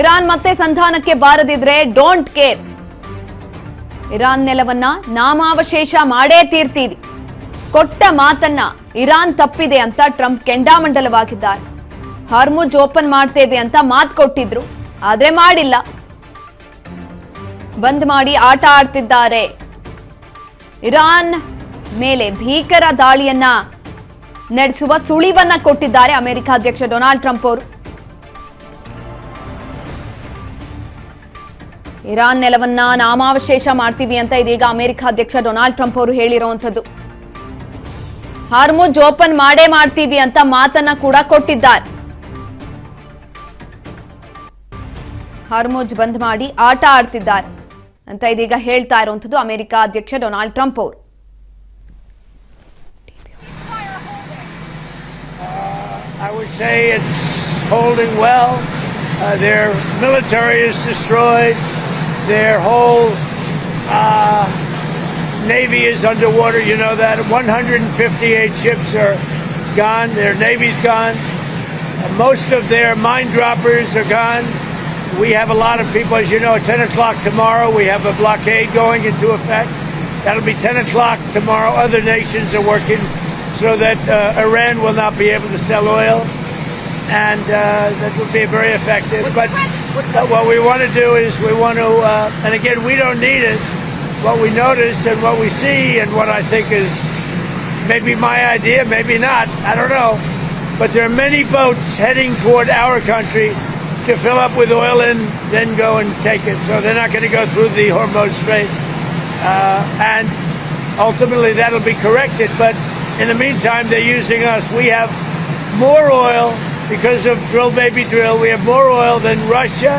Iran ಮತ್ತೆ ಸಂಧಾನಕ್ಕೆ ಬಾರದಿದ್ರೆ don't care, Iran ನೆಲವನ್ನ ನಾಮಾವಶೇಷ ಮಾಡೇ ತೀರ್ತೀವಿ, ಕೊಟ್ಟ ಮಾತನ್ನ ಇರಾನ್ ತಪ್ಪಿದೆ ಅಂತ ಟ್ರಂಪ್ ಕೆಂಡಾಮಂಡಲವಾಗಿದ್ದಾರೆ. ಹಾರ್ಮುಜ್ ಓಪನ್ ಮಾಡ್ತೇವೆ ಅಂತ ಮಾತು ಕೊಟ್ಟಿದ್ರು, ಆದ್ರೆ ಮಾಡಿಲ್ಲ. ಬಂದ್ ಮಾಡಿ ಆಟ ಆಡ್ತಿದ್ದಾರೆ. ಇರಾನ್ ಮೇಲೆ ಭೀಕರ ದಾಳಿಯನ್ನ ನಡೆಸುವ ಸುಳಿವನ್ನ ಕೊಟ್ಟಿದ್ದಾರೆ ಅಮೆರಿಕ ಅಧ್ಯಕ್ಷ ಡೊನಾಲ್ಡ್ ಟ್ರಂಪ್ ಅವರು. ಇರಾನ್ ನೆಲವನ್ನ ನಾಮಾವಶೇಷ ಮಾಡ್ತೀವಿ ಅಂತ ಇದೀಗ ಅಮೆರಿಕ ಅಧ್ಯಕ್ಷ ಡೊನಾಲ್ಡ್ ಟ್ರಂಪ್ ಅವರು ಹೇಳಿರುವಂತದ್ದು. ಹಾರ್ಮುಜ್ ಓಪನ್ ಮಾಡೇ ಮಾಡ್ತೀವಿ ಅಂತ ಮಾತನ್ನ ಕೂಡ ಕೊಟ್ಟಿದ್ದಾರೆ. ಹಾರ್ಮುಜ್ ಬಂದ್ ಮಾಡಿ ಆಟ ಆಡ್ತಿದ್ದಾರೆ ಅಂತ ಇದೀಗ ಹೇಳ್ತಾ ಇರುವಂತದ್ದು ಅಮೆರಿಕ ಅಧ್ಯಕ್ಷ ಡೊನಾಲ್ಡ್ ಟ್ರಂಪ್ ಅವರು. I would say it's holding well. Their military is destroyed. Their whole navy is underwater. You know that 158 ships are gone. Their navy's gone. Most of their mine droppers are gone. We have a lot of people, as you know, at 10 o'clock tomorrow. We have a blockade going into effect. That'll be 10 o'clock tomorrow. Other nations are working so that Iran will not be able to sell oil, and that will be very effective. But what we want to do is we want to, and again, we don't need it. What we notice and what we see and what I think is maybe my idea, maybe not, I don't know, but there are many boats heading toward our country to fill up with oil and then go and take it. So they're not going to go through the Hormuz Strait. And ultimately that'll be corrected. But in the meantime, they're using us. We have more oil because of drill baby drill. We have more oil than Russia.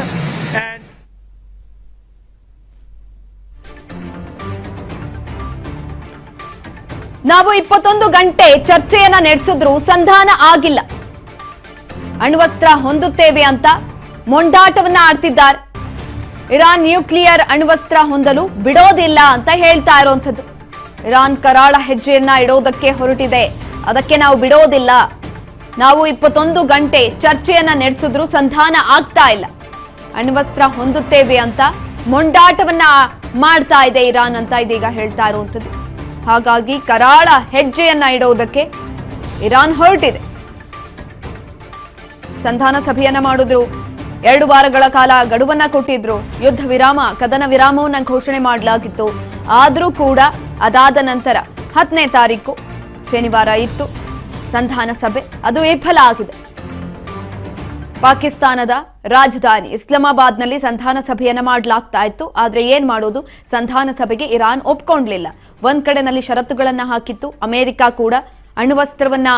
And ನಾವು 21 ಗಂಟೆ ಚರ್ಚೆಯನ್ನ ನಡೆಸಿದ್ರು ಸಂಧಾನ ಆಗಿಲ್ಲ. ಅಣ್ವಸ್ತ್ರ ಹೊಂದುತ್ತೇವೆ ಅಂತ ಮೊಂಡಾಟವನ್ನ ಆಡ್ತಿದ್ದಾರೆ. Iran nuclear ಅಣ್ವಸ್ತ್ರ ಹೊಂದಲು ಬಿಡೋದಿಲ್ಲ ಅಂತ ಹೇಳ್ತಾ ಇರುವಂತದ್ದು. ಇರಾನ್ ಕರಾಳ ಹೆಜ್ಜೆಯನ್ನ ಇಡೋದಕ್ಕೆ ಹೊರಟಿದೆ, ಅದಕ್ಕೆ ನಾವು ಬಿಡೋದಿಲ್ಲ. ನಾವು 21 ಗಂಟೆ ಚರ್ಚೆಯನ್ನ ನಡೆಸಿದ್ರು ಸಂಧಾನ ಆಗ್ತಾ ಇಲ್ಲ. ಅಣ್ವಸ್ತ್ರ ಹೊಂದುತ್ತೇವೆ ಅಂತ ಮೊಂಡಾಟವನ್ನ ಮಾಡ್ತಾ ಇದೆ ಇರಾನ್ ಅಂತ ಇದೀಗ ಹೇಳ್ತಾ ಇರುವಂತದ್ದು. ಹಾಗಾಗಿ ಕರಾಳ ಹೆಜ್ಜೆಯನ್ನ ಇಡೋದಕ್ಕೆ ಇರಾನ್ ಹೊರಟಿದೆ. ಸಂಧಾನ ಸಭೆಯನ್ನ ಮಾಡಿದ್ರು, 2 ವಾರಗಳ ಕಾಲ ಗಡುವನ್ನ ಕೊಟ್ಟಿದ್ರು. ಯುದ್ಧ ವಿರಾಮ, ಕದನ ವಿರಾಮವನ್ನ ಘೋಷಣೆ ಮಾಡಲಾಗಿತ್ತು. ಆದರೂ ಕೂಡ ಅದಾದ ನಂತರ 10ನೇ ತಾರೀಕು ಶನಿವಾರ ಇತ್ತು ಸಂಧಾನ ಸಭೆ, ಅದು ವಿಫಲ ಆಗಿದೆ. ಪಾಕಿಸ್ತಾನದ ರಾಜಧಾನಿ ಇಸ್ಲಾಮಾಬಾದ್ನಲ್ಲಿ ಸಂಧಾನ ಸಭೆಯನ್ನ ಮಾಡಲಾಗ್ತಾ ಇತ್ತು. ಆದ್ರೆ ಏನ್ ಮಾಡೋದು, ಸಂಧಾನ ಸಭೆಗೆ ಇರಾನ್ ಒಪ್ಕೊಂಡ್ಲಿಲ್ಲ. ಒಂದ್ ಕಡೆನಲ್ಲಿ ಷರತ್ತುಗಳನ್ನ ಹಾಕಿತ್ತು. ಅಮೆರಿಕ ಕೂಡ ಅಣ್ವಸ್ತ್ರವನ್ನ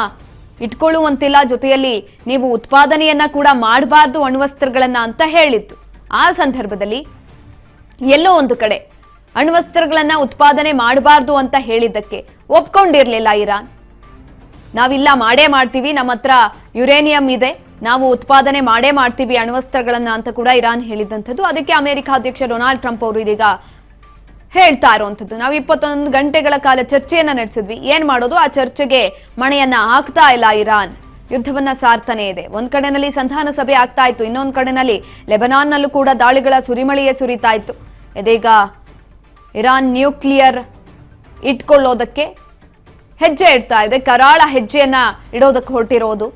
ಇಟ್ಕೊಳ್ಳುವಂತಿಲ್ಲ, ಜೊತೆಯಲ್ಲಿ ನೀವು ಉತ್ಪಾದನೆಯನ್ನ ಕೂಡ ಮಾಡಬಾರ್ದು ಅಣ್ವಸ್ತ್ರಗಳನ್ನ ಅಂತ ಹೇಳಿತ್ತು. ಆ ಸಂದರ್ಭದಲ್ಲಿ ಎಲ್ಲೋ ಒಂದು ಕಡೆ ಅಣ್ವಸ್ತ್ರಗಳನ್ನ ಉತ್ಪಾದನೆ ಮಾಡಬಾರ್ದು ಅಂತ ಹೇಳಿದ್ದಕ್ಕೆ ಒಪ್ಕೊಂಡಿರ್ಲಿಲ್ಲ ಇರಾನ್. ನಾವಿಲ್ಲ ಮಾಡೇ ಮಾಡ್ತೀವಿ, ನಮ್ಮ ಹತ್ರ ಯುರೇನಿಯಂ ಇದೆ, ನಾವು ಉತ್ಪಾದನೆ ಮಾಡೇ ಮಾಡ್ತೀವಿ ಅಣ್ವಸ್ತ್ರಗಳನ್ನ ಅಂತ ಕೂಡ ಇರಾನ್ ಹೇಳಿದಂಥದ್ದು. ಅದಕ್ಕೆ ಅಮೆರಿಕ ಅಧ್ಯಕ್ಷ ಡೊನಾಲ್ಡ್ ಟ್ರಂಪ್ ಅವರು ಇದೀಗ ಹೇಳ್ತಾ ಇರುವಂತದ್ದು, ನಾವು 21 ಗಂಟೆಗಳ ಕಾಲ ಚರ್ಚೆಯನ್ನ ನಡೆಸಿದ್ವಿ, ಏನ್ ಮಾಡೋದು, ಆ ಚರ್ಚೆಗೆ ಮಣೆಯನ್ನ ಹಾಕ್ತಾ ಇಲ್ಲ ಇರಾನ್, ಯುದ್ಧವನ್ನ ಸಾರ್ತಾನೆ ಇದೆ. ಒಂದ್ ಕಡೆನಲ್ಲಿ ಸಂಧಾನ ಸಭೆ ಆಗ್ತಾ ಇತ್ತು, ಇನ್ನೊಂದ್ ಕಡೆನಲ್ಲಿ ಲೆಬನಾನ್ನಲ್ಲೂ ಕೂಡ ದಾಳಿಗಳ ಸುರಿಮಳೆಯೇ ಸುರಿತಾ ಇತ್ತು. ಇದೀಗ ಇರಾನ್ ನ್ಯೂಕ್ಲಿಯರ್ ಇಟ್ಕೊಳ್ಳೋದಕ್ಕೆ ಹೆಜ್ಜೆ ಇಡ್ತಾ ಇದೆ, ಕರಾಳ ಹೆಜ್ಜೆಯನ್ನ ಇಡೋದಕ್ಕೆ ಹೊರಟಿರೋದು.